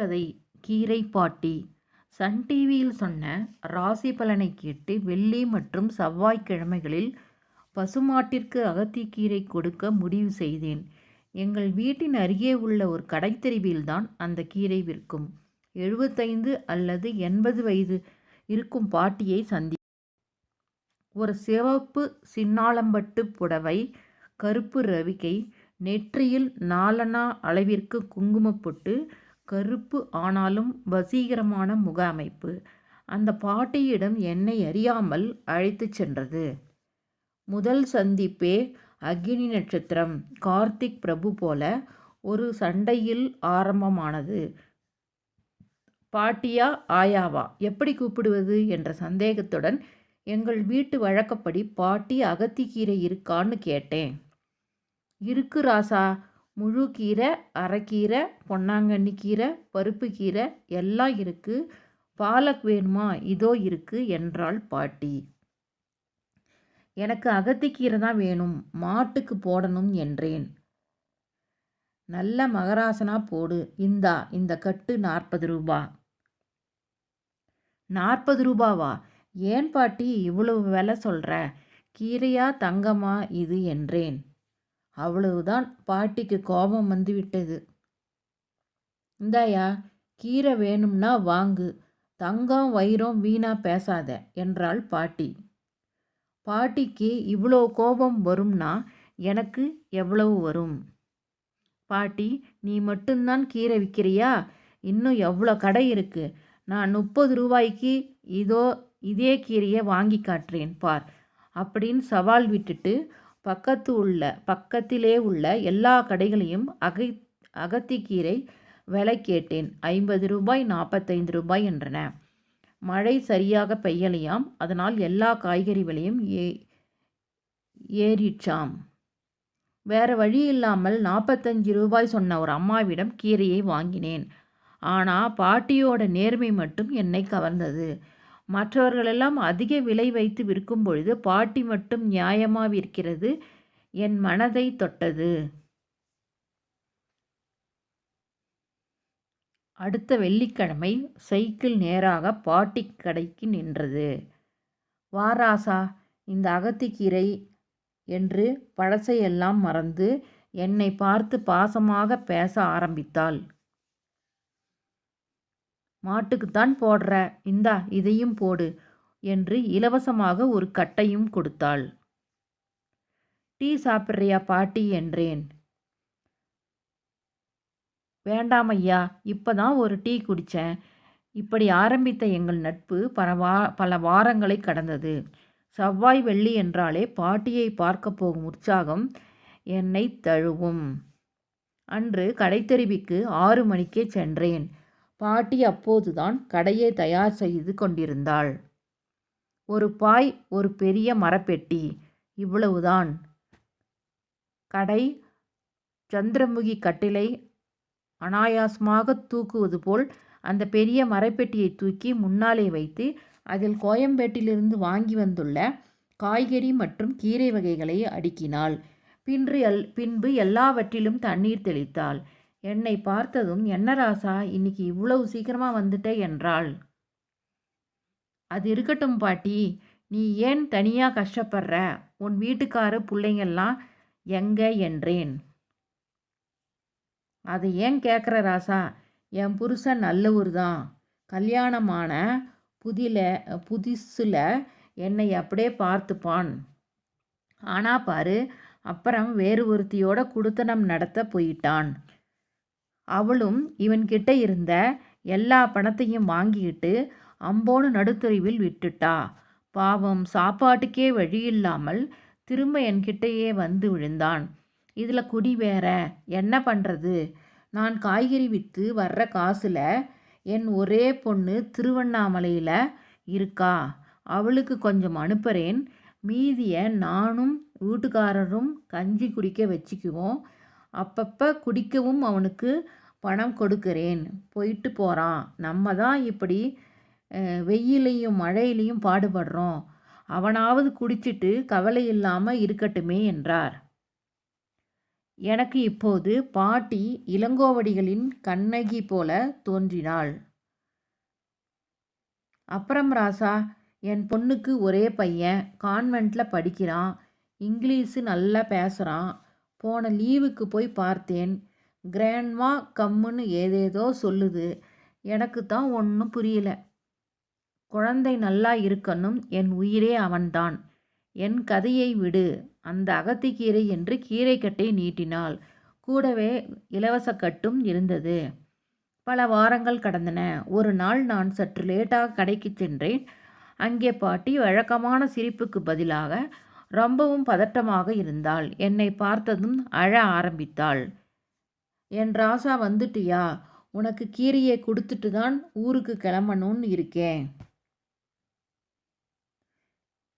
கதை கீரை பாட்டி. சன் டிவியில் சொன்ன ராசி பலனை கேட்டு வெள்ளி மற்றும் செவ்வாய்க்கிழமைகளில் பசுமாட்டிற்கு அகத்திக்கீரை கொடுக்க முடிவு செய்தேன். எங்கள் வீட்டின் அருகே உள்ள ஒரு கடைத்தெருவில்தான் அந்த கீரை விற்கும். 75 அல்லது 80 வயது இருக்கும் பாட்டியை ஒரு சிவப்பு சின்னாளம்பட்டு புடவை, கருப்பு ரவிகை, நெற்றியில் நாலனா அளவிற்கு குங்குமப்பொட்டு, கருப்பு ஆனாலும் வசீகரமான முக அமைப்பு அந்த பாட்டியிடம் என்னை அறியாமல் அழைத்துச் சென்றது. முதல் சந்திப்பே அக்னி நட்சத்திரம் கார்த்திக் பிரபு போல ஒரு சண்டையில் ஆரம்பமானது. பாட்டியா ஆயாவா எப்படி கூப்பிடுவது என்ற சந்தேகத்துடன் எங்கள் வீட்டு வழக்கப்படி பாட்டி அகத்திக்கீரை இருக்கான்னு கேட்டேன். இருக்கு ராசா, முழு கீரை, அரைக்கீரை, பொன்னாங்கண்ணி கீரை, பருப்பு கீரை எல்லாம் இருக்கு. பாலக் வேணுமா? இதோ இருக்கு என்றாள் பாட்டி. எனக்கு அகத்திக்கீரை தான் வேணும், மாட்டுக்கு போடணும் என்றேன். நல்ல மகராசனா போடு. இந்த கட்டு 40 ரூபா. 40 ரூபாவா? ஏன் பாட்டி இவ்வளவு விலை சொல்ற? கீரையா தங்கமா இது என்றேன். அவ்வளவுதான். பாட்டிக்கு கோபம் வந்துவிட்டது. இந்தாயா, கீரை வேணும்னா வாங்கு, தங்கம் வைரம் வீணா பேசாத என்றாள் பாட்டி. பாட்டிக்கு இவ்வளோ கோபம் வரும்னா எனக்கு எவ்வளவு வரும்? பாட்டி, நீ மட்டும்தான் கீரை விற்கிறியா? இன்னும் எவ்வளோ கடை இருக்கு. நான் 30 ரூபாய்க்கு இதே கீரையை வாங்கி காட்டுறேன் பார் அப்படின்னு சவால் விட்டுட்டு பக்கத்திலே உள்ள எல்லா கடைகளையும் அகத்திக்கீரை விலை கேட்டேன். 50 ரூபாய், 45 ரூபாய் என்றன. மழை சரியாக பெய்யலையாம். அதனால் எல்லா காய்கறி விலையும் ஏறிச்சாம். வேற வழி இல்லாமல் 45 ரூபாய் சொன்ன ஒரு அம்மாவிடம் கீரையை வாங்கினேன். ஆனால் பாட்டியோட நேர்மை மட்டும் என்னை கவர்ந்தது. மற்றவர்களெல்லாம் அதிக விலை வைத்து விற்கும் பொழுது பாட்டி மட்டும் நியாயமாக விற்கிறது என் மனதை தொட்டது. அடுத்த வெள்ளிக்கிழமை சைக்கிள் நேராக பாட்டி கடைக்கு நின்றது. வாராசா, இந்த அகத்திக்கீரை என்று பழசையெல்லாம் மறந்து என்னை பார்த்து பாசமாக பேச ஆரம்பித்தாள். மாட்டுக்குத்தான் போடுற, இந்தா இதையும் போடு என்று இலவசமாக ஒரு கட்டையும் கொடுத்தாள். டீ சாப்பிட்றியா பாட்டி என்றேன். வேண்டாம் ஐயா, இப்போதான் ஒரு டீ குடித்தேன். இப்படி ஆரம்பித்த எங்கள் நட்பு பல வாரங்களை கடந்தது. செவ்வாய் வெள்ளி என்றாலே பாட்டியை பார்க்க போகும் உற்சாகம் என்னை தழுவும். அன்று கடைத்தெருவிக்கு 6 மணிக்கே சென்றேன். பாட்டி அப்போதுதான் கடையை தயார் செய்து கொண்டிருந்தாள். ஒரு பாய், ஒரு பெரிய மரப்பெட்டி, இவ்வளவுதான். கடை சந்திரமுகி கட்டிலை அனாயாசமாக தூக்குவது போல் அந்த பெரிய மரப்பெட்டியை தூக்கி முன்னாலே வைத்து அதில் கோயம்பேட்டிலிருந்து வாங்கி வந்துள்ள காய்கறி மற்றும் கீரை வகைகளை அடுக்கினாள். பின்பு எல்லாவற்றிலும் தண்ணீர் தெளித்தாள். என்னை பார்த்ததும், என்ன ராசா, இன்னைக்கு இவ்வளவு சீக்கிரமாக வந்துட்ட என்றாள். அது இருக்கட்டும் பாட்டி, நீ ஏன் தனியாக கஷ்டப்படுற? உன் வீட்டுக்கார பிள்ளைங்கெல்லாம் எங்க என்றேன். அதை ஏன் கேட்குற ராசா? என் புருஷன் நல்லவர் தான். கல்யாணமான புதுசில் என்னை அப்படியே பார்த்துப்பான். ஆனால் பாரு, அப்புறம் வேறு ஒருத்தியோட குடுத்தனம் நடத்த போயிட்டான். அவளும் இவன்கிட்ட இருந்த எல்லா பணத்தையும் வாங்கிக்கிட்டு அம்போன்னு நடுத்தெருவில் விட்டுட்டா. பாவம், சாப்பாட்டுக்கே வழியில்லாமல் திரும்ப என்கிட்டயே வந்து விழுந்தான். இதில் குடி வேற. என்ன பண்ணுறது? நான் காய்கறி விற்று வர்ற காசில் என் ஒரே பொண்ணு திருவண்ணாமலையில் இருக்கா. அவளுக்கு கொஞ்சம் அனுப்புகிறேன். மீதியை நானும் வீட்டுக்காரரும் கஞ்சி குடிக்க வச்சுக்குவோம். அப்பப்போ குடிக்கவும் அவனுக்கு பணம் கொடுக்கிறேன். போயிட்டு போகிறான். நம்ம தான் இப்படி வெயிலையும் மழையிலையும் பாடுபடுறோம். அவனாவது குடிச்சிட்டு கவலை இல்லாமல் இருக்கட்டுமே என்றார். எனக்கு இப்போது பாட்டி இளங்கோவடிகளின் கண்ணகி போல தோன்றினாள். அப்புறம் ராசா, என் பொண்ணுக்கு ஒரே பையன், கான்வென்ட்டில் படிக்கிறான், இங்கிலீஷு நல்லா பேசுகிறான். போன லீவுக்கு போய் பார்த்தேன். கிராண்ட்மா கம்முன்னு ஏதேதோ சொல்லுது. எனக்கு தான் ஒன்றும் புரியல. குழந்தை நல்லா இருக்கணும், என் உயிரே அவன்தான். என் கதையை விடு. அந்த அகத்திக்கீரை என்று கீரைக்கட்டை நீட்டினாள். கூடவே இலவச கட்டும் இருந்தது. பல வாரங்கள் கடந்தன. ஒரு நாள் நான் சற்று லேட்டாக கடைக்கு சென்றேன். அங்கே பாட்டி வழக்கமான சிரிப்புக்கு பதிலாக ரொம்பவும் பதட்டமாக இருந்தாள். என்னை பார்த்ததும் அழ ஆரம்பித்தாள். என் ராசா, வந்துட்டியா? உனக்கு கீரையை கொடுத்துட்டு தான் ஊருக்கு கிளம்பணும்னு இருக்கேன்.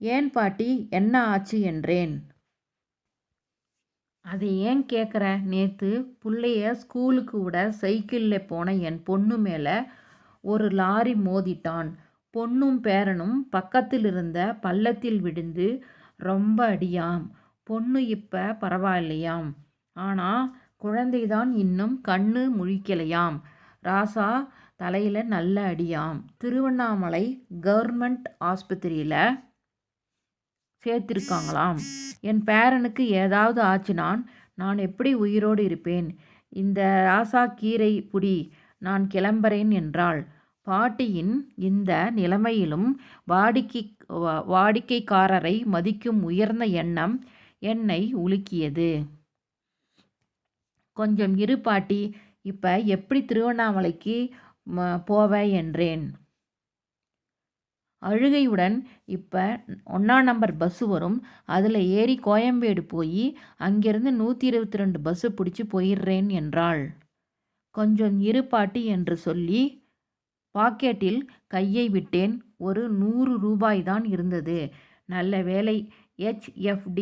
ஏன் பாட்டி, என்ன ஆச்சு என்றேன். அதை ஏன் கேட்குற? நேற்று புள்ளைய ஸ்கூலுக்கு விட சைக்கிளில் போன என் பொண்ணு மேலே ஒரு லாரி மோதிட்டான். பொண்ணும் பேரனும் பக்கத்தில் இருந்த பள்ளத்தில் விழுந்து ரொம்ப அடியாம். பொண்ணு இப்போ பரவாயில்லையாம். ஆனால் குழந்தைதான் இன்னும் கண்ணு முழிக்கலையாம். ராசா தலையில் நல்ல அடியாம். திருவண்ணாமலை கவர்மெண்ட் ஆஸ்பத்திரியில் சேர்த்திருக்காங்களாம். என் பேரனுக்கு ஏதாவது ஆச்சுனான் நான் எப்படி உயிரோடு இருப்பேன்? இந்த ராசா கீரை புடி, நான் கிளம்புறேன் என்றாள். பாட்டியின் இந்த நிலைமையிலும் வாடிக்கைக்காரரை மதிக்கும் உயர்ந்த எண்ணம் என்னை உலுக்கியது. கொஞ்சம் இரு பாட்டி, இப்போ எப்படி திருவண்ணாமலைக்கு போவ என்றேன். அழுகையுடன், இப்போ 1ஆம் நம்பர் பஸ்ஸு வரும், அதில் ஏறி கோயம்பேடு போய் அங்கேருந்து 122 பஸ்ஸு பிடிச்சி போயிடுறேன் என்றாள். கொஞ்சம் இரு பாட்டி என்று சொல்லி பாக்கெட்டில் கையை விட்டேன். ஒரு 100 ரூபாய்தான் இருந்தது. நல்ல வேலை, HFD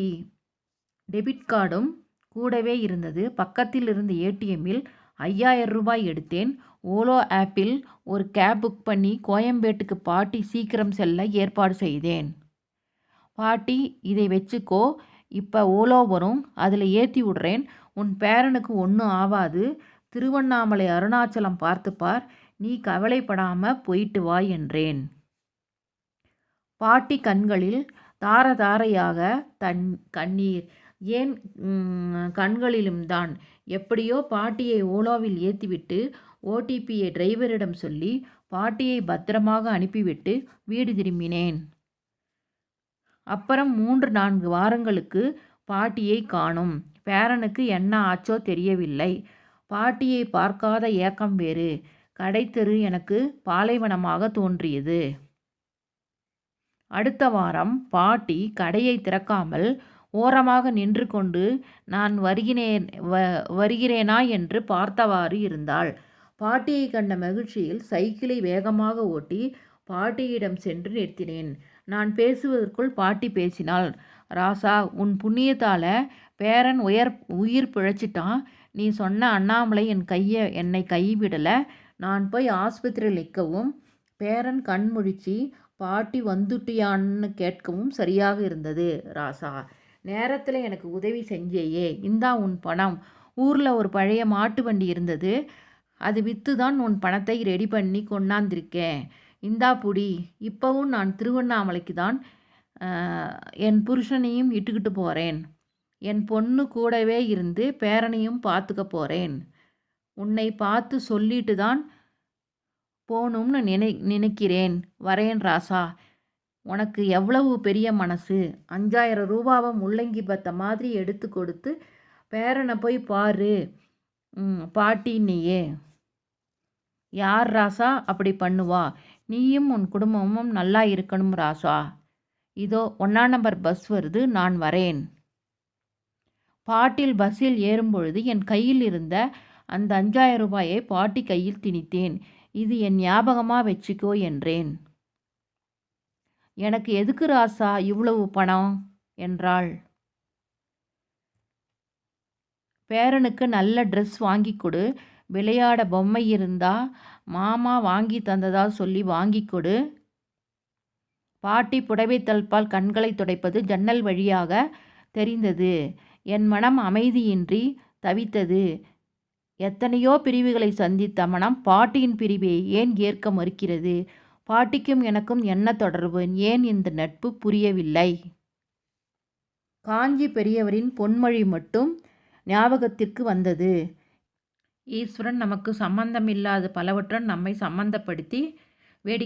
டெபிட் கார்டும் கூடவே இருந்தது. பக்கத்தில் இருந்த ஏடிஎம்மில் 5000 ரூபாய் எடுத்தேன். ஓலோ ஆப்பில் ஒரு கேப் புக் பண்ணி கோயம்பேட்டுக்கு பாட்டி சீக்கிரம் செல்ல ஏற்பாடு செய்தேன். பாட்டி, இதை வச்சுக்கோ, இப்போ ஓலோ வரும், அதில் ஏற்றி விடுறேன். உன் பேரனுக்கு ஒன்றும் ஆகாது. திருவண்ணாமலை அருணாச்சலம் பார்த்துப்பார், நீ கவலைப்படாமல் போயிட்டு வா என்றேன். பாட்டி கண்களில் தார தாரையாக கண்ணீர். ஏன் கண்களிலும் தான். எப்படியோ பாட்டியை ஓலோவில் ஏற்றிவிட்டு ஓடிபியை டிரைவரிடம் சொல்லி பாட்டியை பத்திரமாக அனுப்பிவிட்டு வீடு திரும்பினேன். அப்புறம் 3-4 வாரங்களுக்கு பாட்டியை காணோம். பேரனுக்கு என்ன ஆச்சோ தெரியவில்லை. பாட்டியை பார்க்காத ஏக்கம் வேறு. கடைத்தெரு எனக்கு பாலைவனமாக தோன்றியது. அடுத்த வாரம் பாட்டி கடையை திறக்காமல் ஓரமாக நின்று கொண்டு நான் வருகிறேனா என்று பார்த்தவாறு இருந்தாள். பாட்டியை கண்ட மகிழ்ச்சியில் சைக்கிளை வேகமாக ஓட்டி பாட்டியிடம் சென்று நிறுத்தினேன். நான் பேசுவதற்குள் பாட்டி பேசினாள். ராசா, உன் புண்ணியத்தால் பேரன் உயிர் பிழைச்சிட்டான். நீ சொன்ன அண்ணாமலை என்னை கைவிடலை. நான் போய் ஆஸ்பத்திரியில் நிற்கவும் பேரன் கண் முழிச்சு பாட்டி வந்துட்டியான்னு கேட்கவும் சரியாக இருந்தது. ராசா, நேரத்தில் எனக்கு உதவி செஞ்சேயே, இந்தா உன் பணம். ஊரில் ஒரு பழைய மாட்டு வண்டி இருந்தது, அது விற்று தான் உன் பணத்தை ரெடி பண்ணி கொண்டாந்திருக்கேன். இந்தா புடி. இப்போவும் நான் திருவண்ணாமலைக்கு தான் என் புருஷனையும் இட்டுக்கிட்டு போகிறேன். என் பொண்ணு கூடவே இருந்து பேரனையும் பார்த்துக்க போகிறேன். உன்னை பார்த்து சொல்லிட்டு தான் போகணும்னு நினைக்கிறேன். வரேன் ராசா. உனக்கு எவ்வளவு பெரிய மனசு. 5000 ரூபாவை முள்ளங்கி பத்த மாதிரி எடுத்து கொடுத்து பேரனை போய் பாரு பாட்டின்னையே. யார் ராசா அப்படி பண்ணுவா? நீயும் உன் குடும்பமும் நல்லா இருக்கணும் ராசா. இதோ 1ஆம் நம்பர் பஸ் வருது, நான் வரேன். பாட்டில் பஸ்ஸில் ஏறும்பொழுது என் கையில் இருந்த அந்த 5000 ரூபாயை பாட்டி கையில் திணித்தேன். இது என் ஞாபகமாக வச்சுக்கோ என்றேன். எனக்கு எதுக்கு ராசா இவ்வளவு பணம் என்றாள். பேரனுக்கு நல்ல ட்ரெஸ் வாங்கி கொடு. விளையாட பொம்மை இருந்தா மாமா வாங்கி தந்ததா சொல்லி வாங்கி கொடு. பாட்டி புடவை தல்பால் கண்களை துடைப்பது ஜன்னல் வழியாக தெரிந்தது. என் மனம் அமைதியின்றி தவித்தது. எத்தனையோ பிரிவுகளை சந்தித்த மனம் பாட்டியின் பிரிவை ஏன் ஏற்க மறுக்கிறது? பாட்டிக்கும் எனக்கும் என்ன தொடர்பு? ஏன் இந்த நட்பு புரியவில்லை? காஞ்சி பெரியவரின் பொன்மொழி மட்டும் ஞாபகத்திற்கு வந்தது. ஈஸ்வரன் நமக்கு சம்பந்தமில்லாத பலவற்றுடன் நம்மை சம்பந்தப்படுத்தி